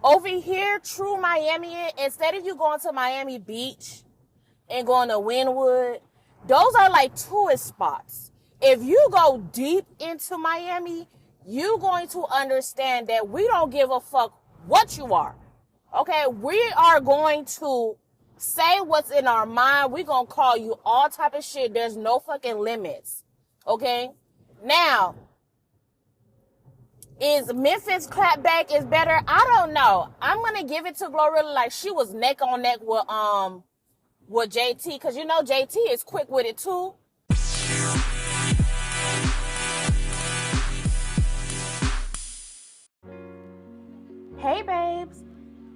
Over here, true Miami, instead of you going to Miami Beach and going to Wynwood, those are like tourist spots. If you go deep into Miami, you're going to understand that we don't give a fuck what you are. Okay, we are going to say what's in our mind. We're going to call you all type of shit. There's no fucking limits. Okay? Now, is Memphis clapback is better? I don't know. I'm going to give it to GlorRilla like she was neck on neck with JT. Because you know JT is quick with it too. Hey babes.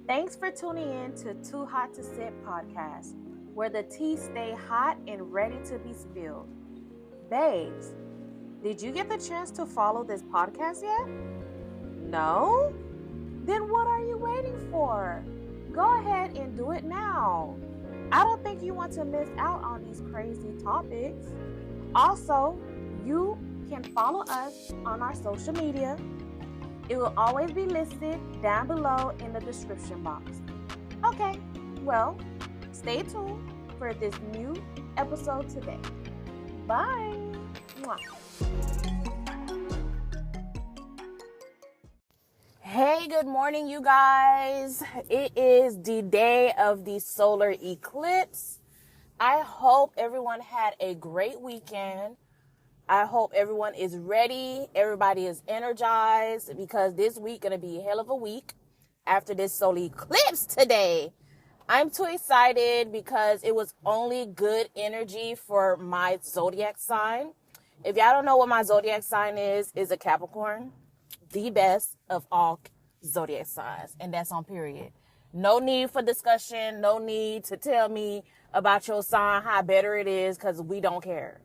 Thanks for tuning in to Too Hot to Sip podcast, where the tea stay hot and ready to be spilled. Babes, did you get the chance to follow this podcast yet? No? Then what are you waiting for? Go ahead and do it now. I don't think you want to miss out on these crazy topics. Also, you can follow us on our social media. It will always be listed down below in the description box. Okay, well, stay tuned for this new episode today. Bye. Mwah. Hey, good morning, you guys. It is the day of the solar eclipse. I hope everyone had a great weekend. I hope everyone is ready. Everybody is energized because this week going to be a hell of a week after this solar eclipse today. I'm too excited because it was only good energy for my zodiac sign. If y'all don't know what my zodiac sign is a Capricorn, the best of all zodiac signs, and that's on period. No need for discussion. No need to tell me about your sign, how better it is, because we don't care.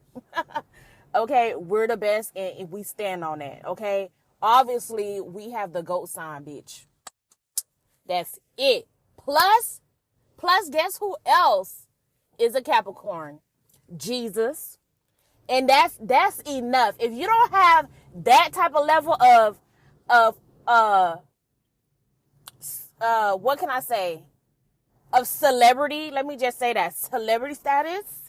Okay, we're the best, and we stand on that, okay? Obviously, we have the goat sign, bitch. That's it. Plus, guess who else is a Capricorn? Jesus. And that's enough. If you don't have that type of level of what can I say? Of celebrity, let me just say that, celebrity status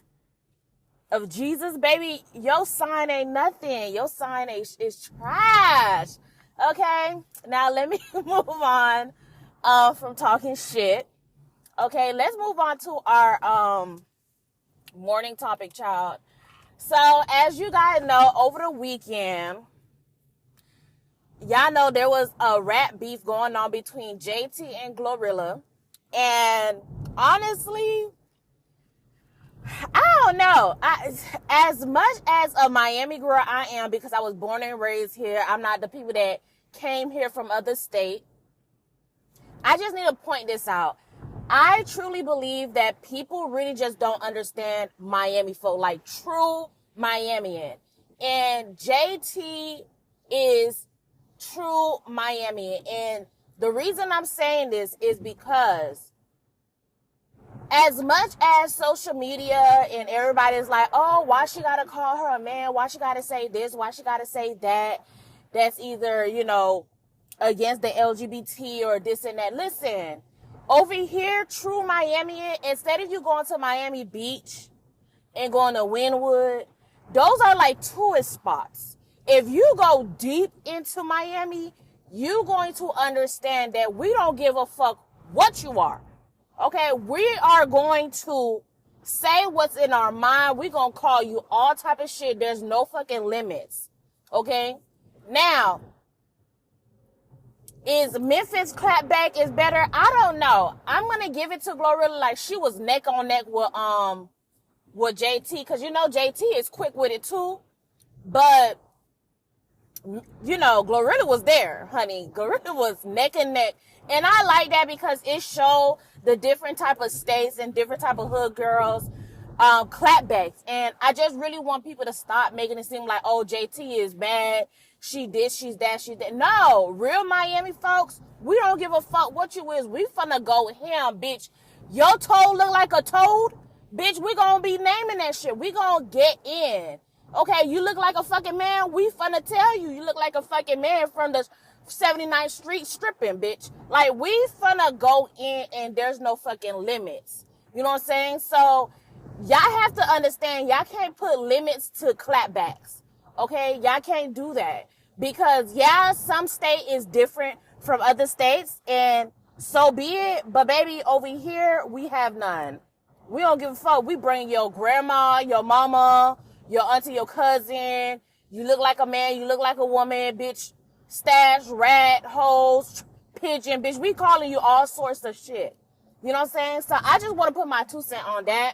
of Jesus, baby, your sign ain't nothing. Your sign is trash. Okay, now let me move on from talking shit. Okay, let's move on to our morning topic, child. So, as you guys know, over the weekend, y'all know there was a rap beef going on between JT and GlorRilla. And honestly, I don't know. As much as a Miami girl I am, because I was born and raised here, I'm not the people that came here from other states. I just need to point this out. I truly believe that people really just don't understand Miami folk, like true Miamian. And JT is true Miamian. And the reason I'm saying this is because as much as social media and everybody's like, oh, why she gotta call her a man? Why she gotta say this? Why she gotta say that? That's either, against the LGBT or this and that. Listen, over here, true Miami, instead of you going to Miami Beach and going to Wynwood, those are like tourist spots. If you go deep into Miami, you're going to understand that we don't give a fuck what you are. Okay, we are going to say what's in our mind. We're going to call you all type of shit. There's no fucking limits. Okay? Now, is Memphis clapback is better? I don't know. I'm going to give it to GlorRilla like she was neck on neck with JT. Because, JT is quick with it too. But, GlorRilla was there, honey. GlorRilla was neck and neck. And I like that because it showed the different type of states and different type of hood girls clapbacks. And I just really want people to stop making it seem like, oh, JT is bad. She this, she's that, she's that. No, real Miami folks, we don't give a fuck what you is. We finna go ham, bitch. Your toad look like a toad? Bitch, we gonna be naming that shit. We gonna get in. Okay, you look like a fucking man? We finna tell you. You look like a fucking man from 79th Street stripping, bitch. Like, we finna go in and there's no fucking limits. You know what I'm saying? So, y'all have to understand, y'all can't put limits to clapbacks. Okay? Y'all can't do that. Because, yeah, some state is different from other states, and so be it. But, baby, over here, we have none. We don't give a fuck. We bring your grandma, your mama, your auntie, your cousin. You look like a man, you look like a woman, bitch. Stash, rat, hoes, pigeon, bitch. We calling you all sorts of shit. You know what I'm saying? So I just want to put my 2 cents on that.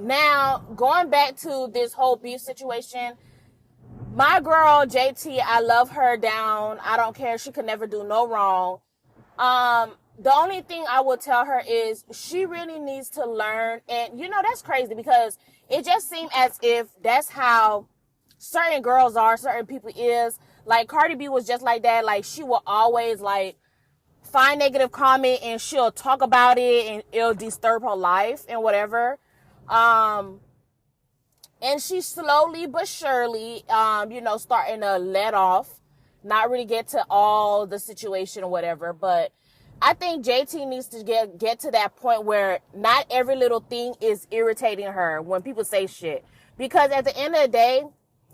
Now, going back to this whole beef situation, my girl, JT, I love her down. I don't care. She could never do no wrong. The only thing I will tell her is she really needs to learn. And, you know, that's crazy because it just seemed as if that's how certain girls are, certain people is. Like, Cardi B was just like that. Like, she will always, like, find negative comment and she'll talk about it and it'll disturb her life and whatever. And she slowly but surely, you know, starting to let off, not really get to all the situation or whatever. But I think JT needs to get to that point where not every little thing is irritating her when people say shit. Because at the end of the day,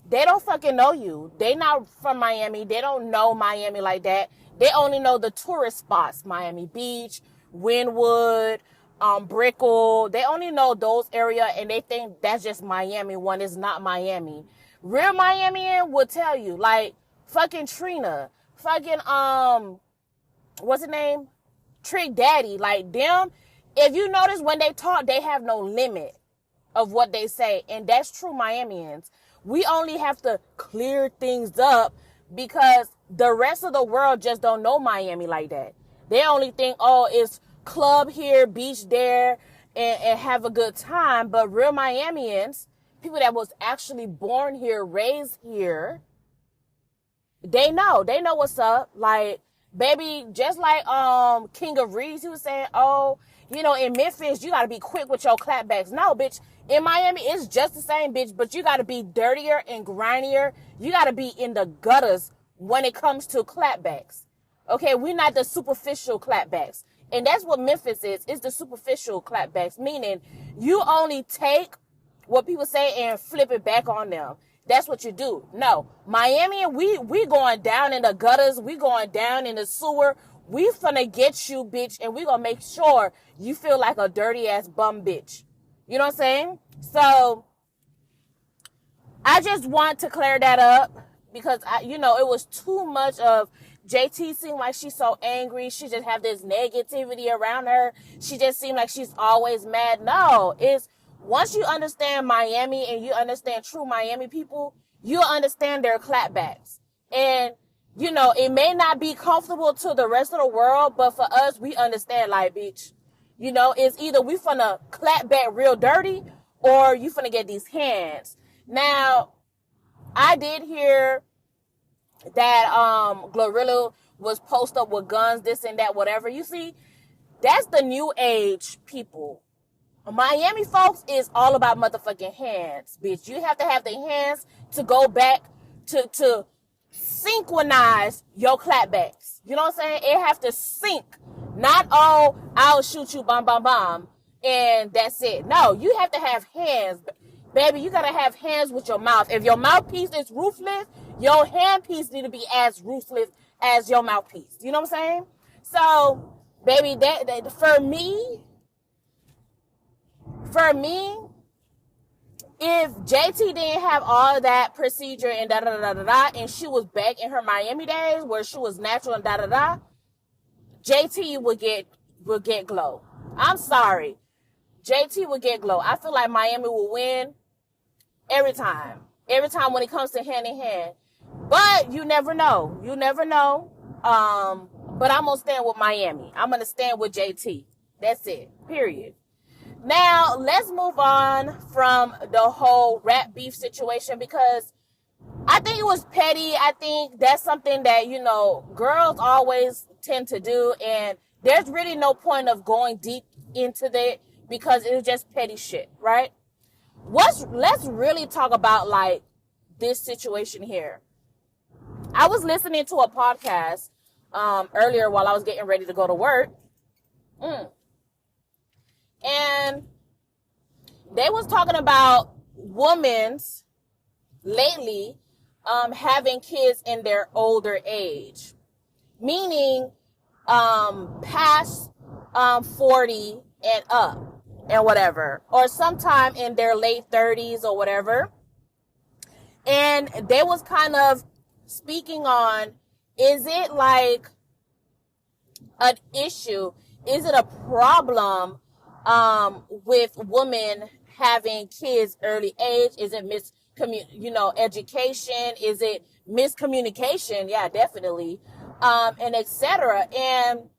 they don't fucking know you. They not from Miami. They don't know Miami like that. They only know the tourist spots. Miami Beach, Wynwood, Brickell. They only know those areas and they think that's just Miami when it's not Miami. Real Miamian will tell you, like, fucking Trina, fucking, what's the name? Trick Daddy. Like, them, if you notice when they talk, they have no limit of what they say. And that's true Miamians. We only have to clear things up because the rest of the world just don't know Miami like that. They only think, oh, it's club here, beach there, and have a good time. But real Miamians, people that was actually born here, raised here, they know what's up. Like, baby, just like King of Reeds, he was saying, oh, you know, in Memphis, you got to be quick with your clapbacks. No, bitch. In Miami, it's just the same, bitch, but you got to be dirtier and grimier. You got to be in the gutters when it comes to clapbacks. Okay, we're not the superficial clapbacks. And that's what Memphis is. It's the superficial clapbacks, meaning you only take what people say and flip it back on them. That's what you do. No, Miami, we going down in the gutters. We going down in the sewer. We finna get you, bitch, and we gonna make sure you feel like a dirty ass bum bitch. You know what I'm saying? So I just want to clear that up because it was too much of JT seemed like she's so angry. She just have this negativity around her. She just seemed like she's always mad. No, it's once you understand Miami and you understand true Miami people, you'll understand their clapbacks. And, you know, it may not be comfortable to the rest of the world, but for us, we understand, like, bitch, you know, it's either we finna clap back real dirty or you finna get these hands. Now, I did hear that GlorRilla was posted up with guns, this and that, whatever. You see, that's the new age people. Miami folks is all about motherfucking hands, bitch. You have to have the hands to go back to synchronize your clapbacks. You know what I'm saying? It have to sync. Not, oh, I'll shoot you, bam, bam, bam, and that's it. No, you have to have hands. Baby, you got to have hands with your mouth. If your mouthpiece is ruthless, your handpiece need to be as ruthless as your mouthpiece. You know what I'm saying? So, baby, that for me, if JT didn't have all that procedure and da-da-da-da-da, and she was back in her Miami days where she was natural and da-da-da, JT would get glow. I'm sorry. JT would get glow. I feel like Miami will win every time. Every time when it comes to hand in hand. But you never know. You never know. But I'm going to stand with Miami. I'm going to stand with JT. That's it. Period. Now, let's move on from the whole rap beef situation because I think it was petty. I think that's something that, you know, girls always tend to do. And there's really no point of going deep into that because it was just petty shit, right? Let's really talk about, like, this situation here. I was listening to a podcast earlier while I was getting ready to go to work. And they was talking about women's lately having kids in their older age, meaning past 40 and up and whatever, or sometime in their late 30s or whatever. And they was kind of speaking on, is it like an issue? Is it a problem with women having kids early age? Is it education? Is it miscommunication? Yeah, definitely. And etc. And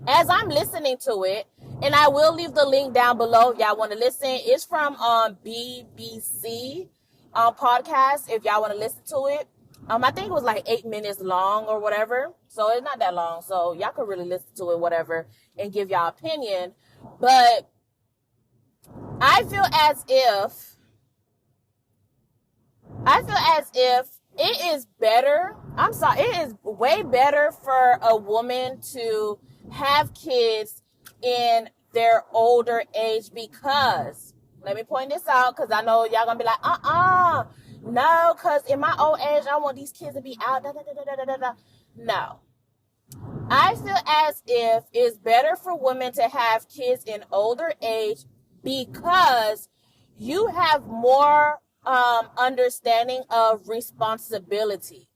as I'm listening to it, and I will leave the link down below if y'all want to listen. It's from BBC podcast if y'all want to listen to it. I think it was like 8 minutes long or whatever. So it's not that long. So y'all could really listen to it, whatever, and give y'all opinion. But I feel as if it is better. It is way better for a woman to have kids in their older age, because, let me point this out, because I know y'all gonna be like, no, because in my old age, I want these kids to be out, No. I feel as if it's better for women to have kids in older age because you have more understanding of responsibility.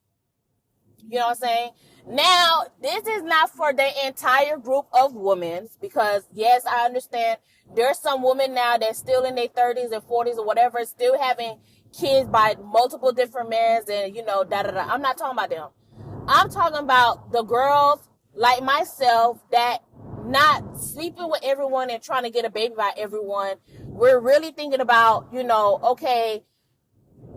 You know what I'm saying? Now, this is not for the entire group of women, because yes, I understand there's some women now that's still in their 30s and 40s or whatever, still having kids by multiple different men and, I'm not talking about them. I'm talking about the girls like myself that not sleeping with everyone and trying to get a baby by everyone. We're really thinking about, okay,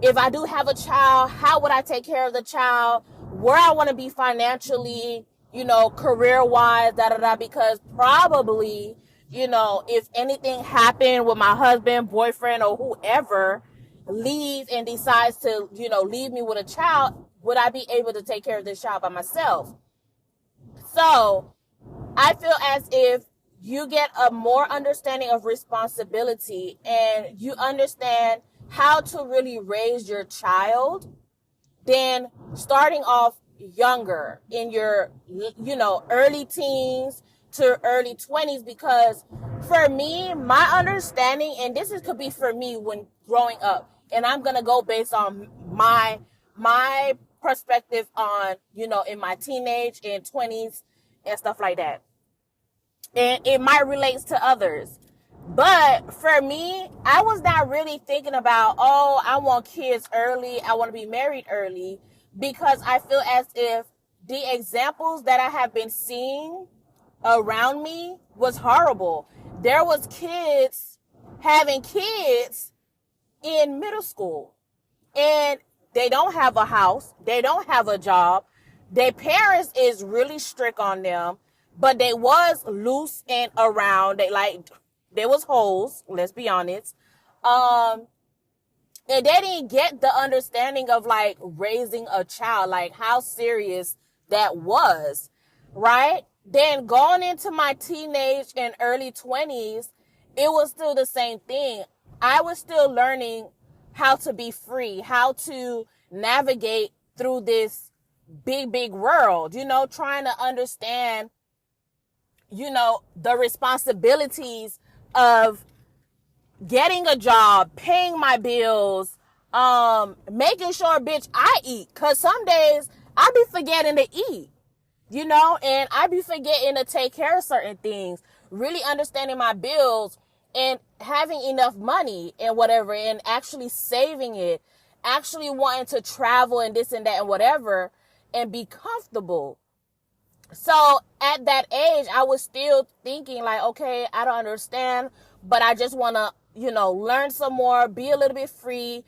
if I do have a child, how would I take care of the child? Where I want to be financially, career-wise, because probably, if anything happened with my husband, boyfriend, or whoever leaves and decides to, leave me with a child, would I be able to take care of this child by myself? So I feel as if you get a more understanding of responsibility and you understand how to really raise your child than starting off younger in your, early teens to early 20s. Because for me, my understanding, and could be for me when growing up, and I'm going to go based on my perspective on, in my teenage and 20s and stuff like that. And it might relate to others. But for me, I was not really thinking about, I want kids early, I want to be married early, because I feel as if the examples that I have been seeing around me was horrible. There was kids having kids in middle school, and they don't have a house, they don't have a job, their parents is really strict on them, but they was loose and around, there was hoes, let's be honest. And they didn't get the understanding of raising a child, how serious that was, right? Then going into my teenage and early 20s, it was still the same thing. I was still learning how to be free, how to navigate through this big, big world, trying to understand, the responsibilities of getting a job, paying my bills, making sure, bitch, I eat. Because some days I be forgetting to eat, and I be forgetting to take care of certain things, really understanding my bills and having enough money and whatever, and actually saving it, actually wanting to travel and this and that and whatever, and be comfortable. So at that age, I was still thinking okay, I don't understand, but I just want to, learn some more, be a little bit free,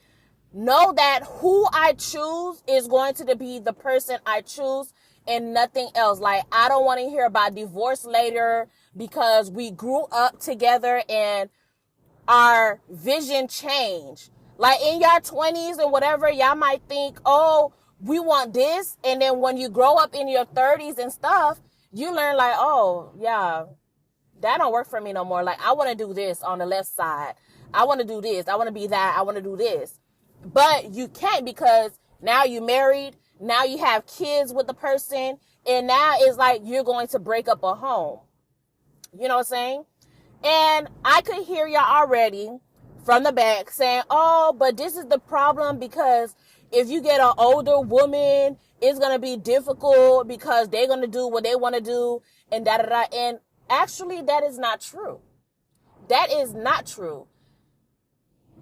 know that who I choose is going to be the person I choose and nothing else. I don't want to hear about divorce later because we grew up together and our vision changed. In your 20s and whatever, y'all might think, we want this. And then when you grow up in your 30s and stuff, you learn like, oh, yeah, that don't work for me no more. Like, I want to do this on the left side. I want to do this. I want to be that. I want to do this. But you can't, because now you're married. Now you have kids with the person. And now it's like you're going to break up a home. You know what I'm saying? And I could hear y'all already from the back saying, oh, but this is the problem, because if you get an older woman, it's going to be difficult because they're going to do what they want to do and da-da-da. And actually, that is not true. That is not true.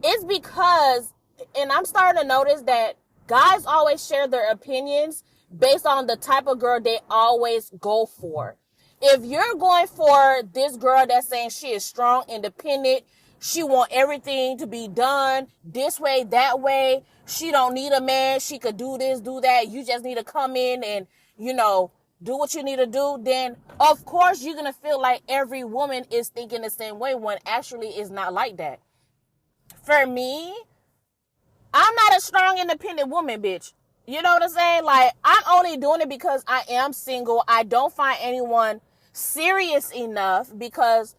It's because, and I'm starting to notice that guys always share their opinions based on the type of girl they always go for. If you're going for this girl that's saying she is strong, independent, she want everything to be done this way, that way, she don't need a man, she could do this, do that, you just need to come in and, you know, do what you need to do, then of course you're going to feel like every woman is thinking the same way, when actually it's not like that. For me, I'm not a strong, independent woman, bitch. You know what I'm saying? Like, I'm only doing it because I am single. I don't find anyone serious enough, because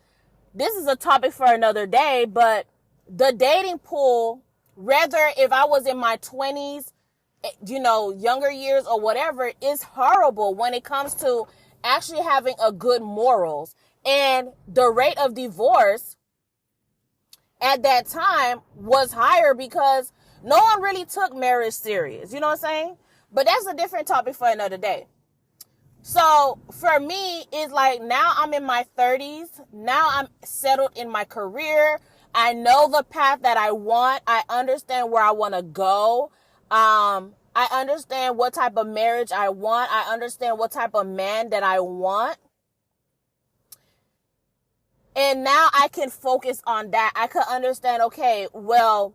this is a topic for another day, but the dating pool, whether if I was in my 20s, you know, younger years or whatever, is horrible when it comes to actually having a good morals. And the rate of divorce at that time was higher because no one really took marriage serious. You know what I'm saying? But that's a different topic for another day. So for me, it's like, now I'm in my 30s. Now I'm settled in my career. I know the path that I want. I understand where I want to go. I understand what type of marriage I want. I understand what type of man that I want. And now I can focus on that. I could understand, okay, well,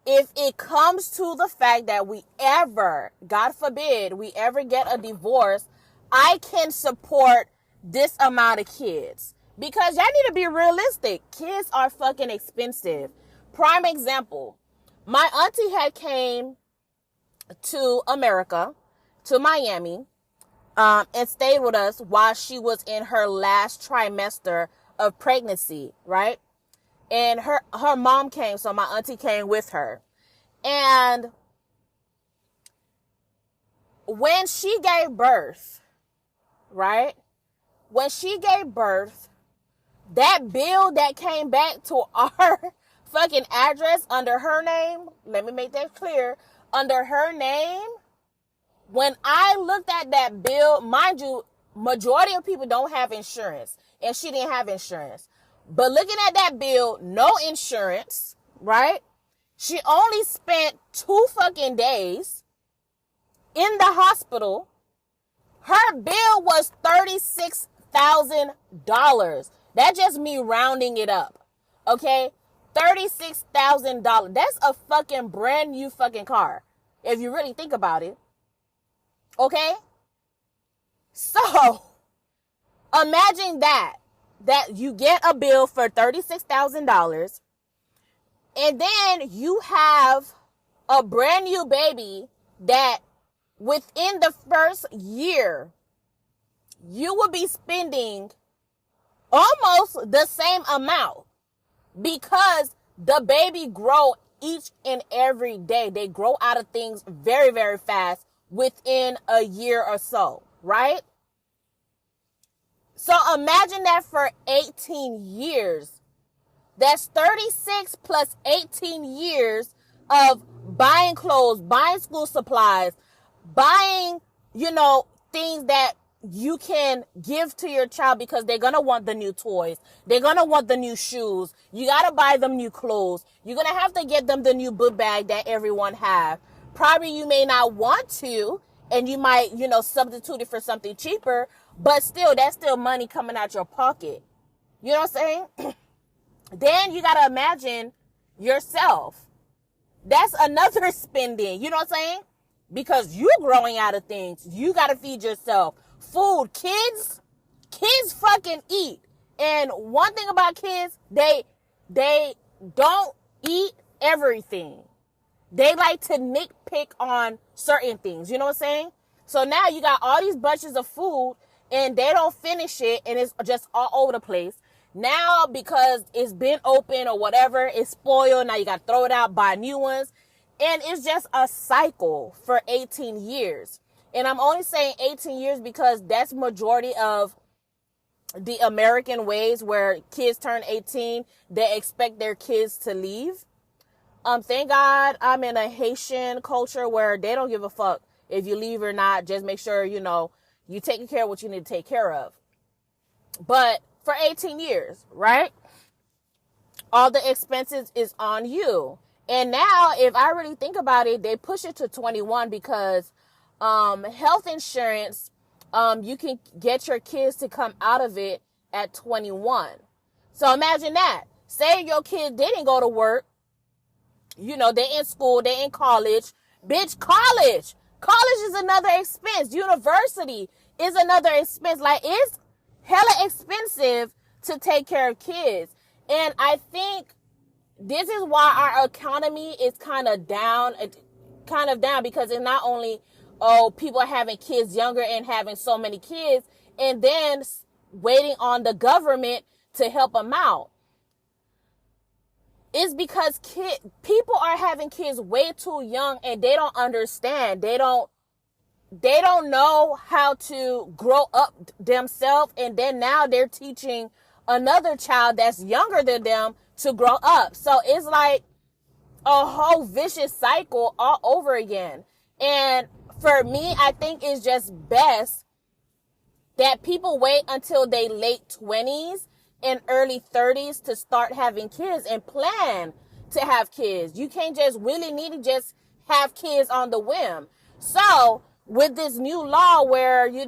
if it comes to the fact that we ever, God forbid, we ever get a divorce, I can support this amount of kids. Because y'all need to be realistic. Kids are fucking expensive. Prime example, my auntie had came to America, to Miami, and stayed with us while she was in her last trimester of pregnancy, right? And her mom came, so my auntie came with her. And when she gave birth, right? When she gave birth, that bill that came back to our fucking address under her name, let me make that clear, under her name, when I looked at that bill, mind you, majority of people don't have insurance, and she didn't have insurance. But looking at that bill, no insurance, right? She only spent 2 fucking days in the hospital. Her bill was $36,000. That's just me rounding it up. Okay? $36,000. That's a fucking brand new fucking car, if you really think about it. Okay? So, imagine that you get a bill for $36,000, and then you have a brand new baby that within the first year, you will be spending almost the same amount, because the baby grow each and every day. They grow out of things very, very fast within a year or so, right? So imagine that for 18 years. That's 36 plus 18 years of buying clothes, buying school supplies, buying, things that you can give to your child, because they're going to want the new toys. They're going to want the new shoes. You got to buy them new clothes. You're going to have to get them the new book bag that everyone have. Probably you may not want to, and you might, substitute it for something cheaper, but still, that's still money coming out your pocket. You know what I'm saying? Then you got to imagine yourself. That's another spending. You know what I'm saying? Because you're growing out of things. You got to feed yourself. Food. Kids fucking eat. And one thing about kids, they don't eat everything. They like to nitpick on certain things. You know what I'm saying? So now you got all these bunches of food and they don't finish it and it's just all over the place. Now, because it's been open or whatever, it's spoiled. Now you got to throw it out, buy new ones. And it's just a cycle for 18 years. And I'm only saying 18 years because that's majority of the American ways where kids turn 18, they expect their kids to leave. Thank God I'm in a Haitian culture where they don't give a fuck if you leave or not. Just make sure, you taking care of what you need to take care of. But for 18 years, right? All the expenses is on you. And now, if I really think about it, they push it to 21 because health insurance, you can get your kids to come out of it at 21. So imagine that. Say your kid didn't go to work. They in school, they in college. Bitch, college. College is another expense. University is another expense. Like, it's hella expensive to take care of kids. And I think this is why our economy is kind of down because it's not only, people are having kids younger and having so many kids and then waiting on the government to help them out. It's because people are having kids way too young and they don't understand. They don't know how to grow up themselves. And then now they're teaching another child that's younger than them to grow up. So it's like a whole vicious cycle all over again. And for me, I think it's just best that people wait until they late 20s and early 30s to start having kids and plan to have kids. You can't just willy-nilly just have kids on the whim. So with this new law where, you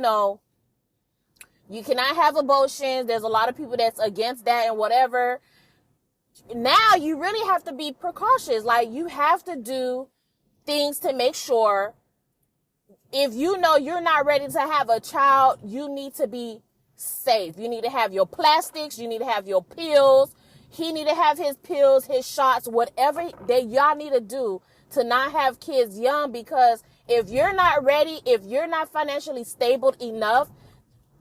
cannot have abortions, there's a lot of people that's against that and whatever. Now you really have to be precautious. Like, you have to do things to make sure if you know you're not ready to have a child, you need to be safe. You need to have your plastics. You need to have your pills. He need to have his pills, his shots, whatever that y'all need to do to not have kids young. Because if you're not ready, if you're not financially stable enough,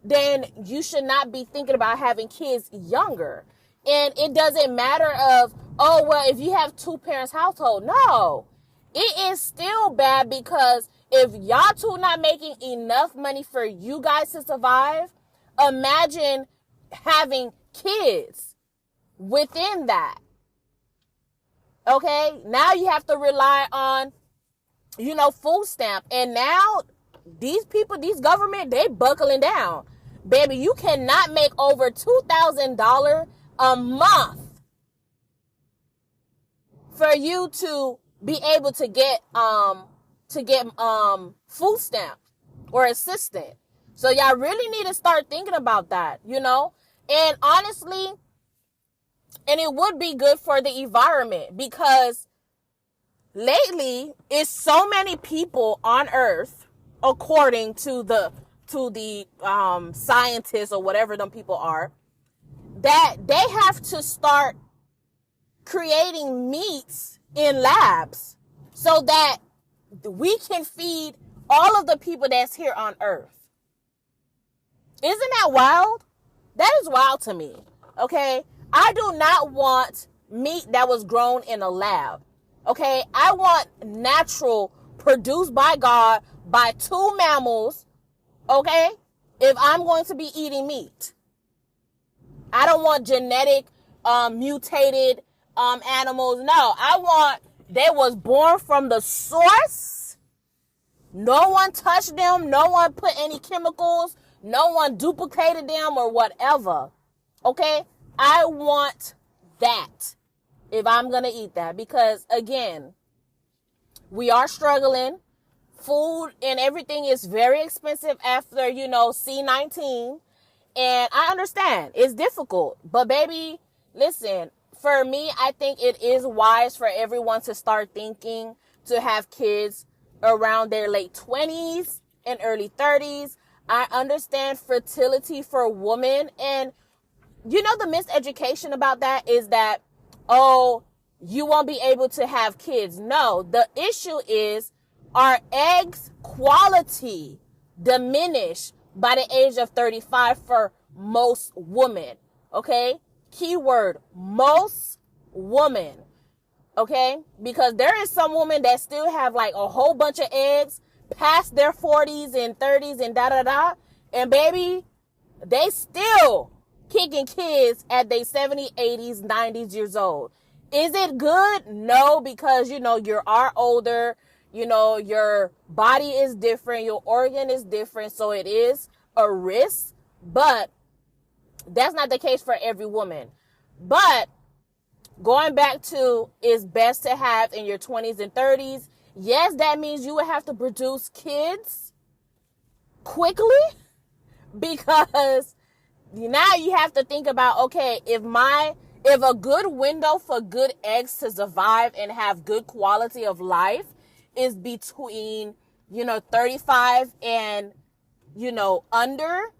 then you should not be thinking about having kids younger. And it doesn't matter of, if you have two parents household. No, it is still bad because if y'all two not making enough money for you guys to survive, imagine having kids within that. Okay? Now you have to rely on, food stamp. And now these people, these government, they buckling down. Baby, you cannot make over $2,000 a month for you to be able to get food stamp or assistance. So y'all really need to start thinking about that, And honestly, and it would be good for the environment because lately it's so many people on Earth, according to the scientists or whatever them people are, that they have to start creating meats in labs so that we can feed all of the people that's here on Earth. Isn't that wild? That is wild to me. Okay? I do not want meat that was grown in a lab. Okay? I want natural, produced by God, by two mammals. Okay? If I'm going to be eating meat. I don't want genetic, mutated animals. No, I want they was born from the source. No one touched them. No one put any chemicals. No one duplicated them or whatever. Okay? I want that if I'm going to eat that. Because, again, we are struggling. Food and everything is very expensive after, C-19. And I understand. It's difficult. But, baby, listen, for me, I think it is wise for everyone to start thinking to have kids around their late 20s and early 30s. I understand fertility for women. And, the miseducation about that is that, you won't be able to have kids. No, the issue is, our eggs quality diminish by the age of 35 for most women. Okay? Keyword, most women. Okay? Because there is some women that still have like a whole bunch of eggs past their 40s and 30s and da-da-da. And baby, they still kicking kids at their 70s, 80s, 90s years old. Is it good? No, because, you are older. Your body is different. Your organ is different. So it is a risk. But that's not the case for every woman. But going back to, it's best to have in your 20s and 30s. Yes, that means you would have to produce kids quickly, because now you have to think about, okay, if a good window for good eggs to survive and have good quality of life is between, 35 and, under,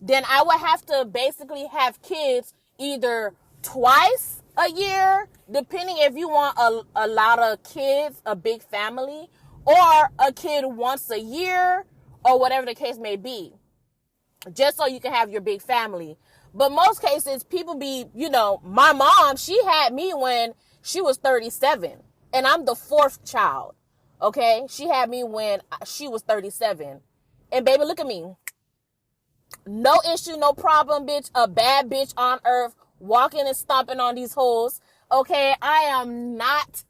then I would have to basically have kids either twice a year, depending if you want a lot of kids, a big family, or a kid once a year, or whatever the case may be, just so you can have your big family. But most cases, people be, my mom, she had me when she was 37, and I'm the fourth child. Okay? She had me when she was 37. And baby, look at me. No issue, no problem, bitch. A bad bitch on earth, walking and stomping on these hoes. Okay? I am not,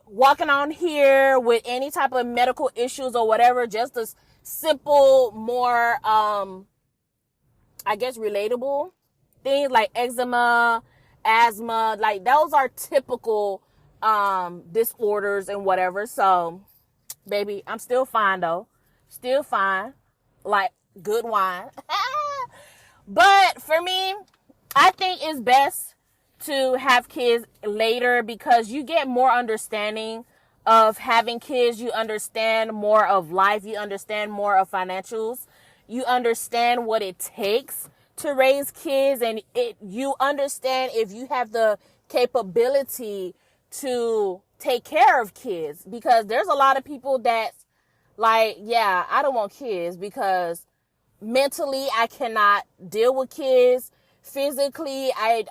walking on here with any type of medical issues or whatever. Just a simple, more, relatable things like eczema, asthma. Like, those are typical disorders and whatever. So, baby, I'm still fine though. Still fine. Like good wine. But for me, I think it's best to have kids later, because you get more understanding of having kids. You understand more of life. You understand more of financials. You understand what it takes to raise kids, and you understand if you have the capability to take care of kids, because there's a lot of people that's like, yeah, I don't want kids because mentally I cannot deal with kids. Physically, I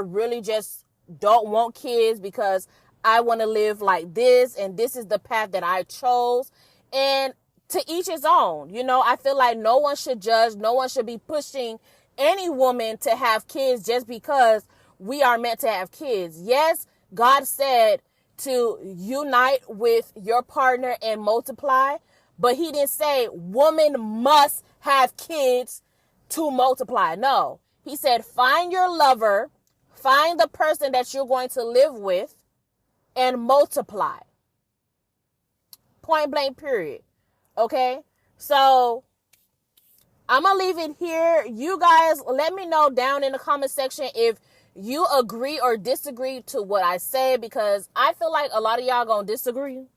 really just don't want kids because I want to live like this, and this is the path that I chose. And to each his own. I feel like no one should judge. No one should be pushing any woman to have kids just because we are meant to have kids. Yes, God said to unite with your partner and multiply, but he didn't say woman must have kids to multiply. No, he said find your lover, find the person that you're going to live with, and multiply. Point blank, period. Okay, so I'm going to leave it here. You guys, let me know down in the comment section if you agree or disagree to what I say, because I feel like a lot of y'all going to disagree.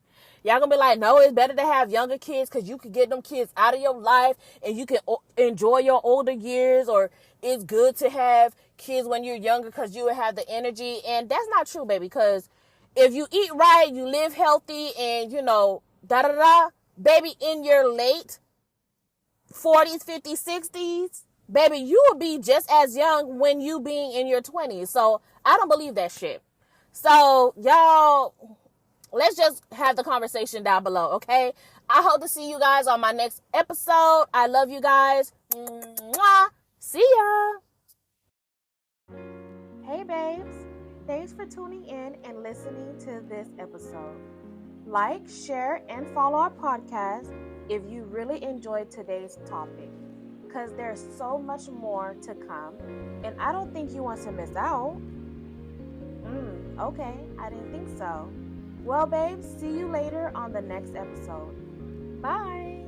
Y'all going to be like, no, it's better to have younger kids because you can get them kids out of your life and you can enjoy your older years, or it's good to have kids when you're younger because you will have the energy. And that's not true, baby, because if you eat right, you live healthy, and, da-da-da, baby, in your late 40s, 50s, 60s, baby, you will be just as young when you being in your 20s. So I don't believe that shit. So y'all, let's just have the conversation down below, okay? I hope to see you guys on my next episode. I love you guys. Mwah. See ya. Hey, babes. Thanks for tuning in and listening to this episode. Like, share, and follow our podcast if you really enjoyed today's topic, because there's so much more to come, and I don't think you want to miss out. Okay, I didn't think so. Well, babes, see you later on the next episode. Bye.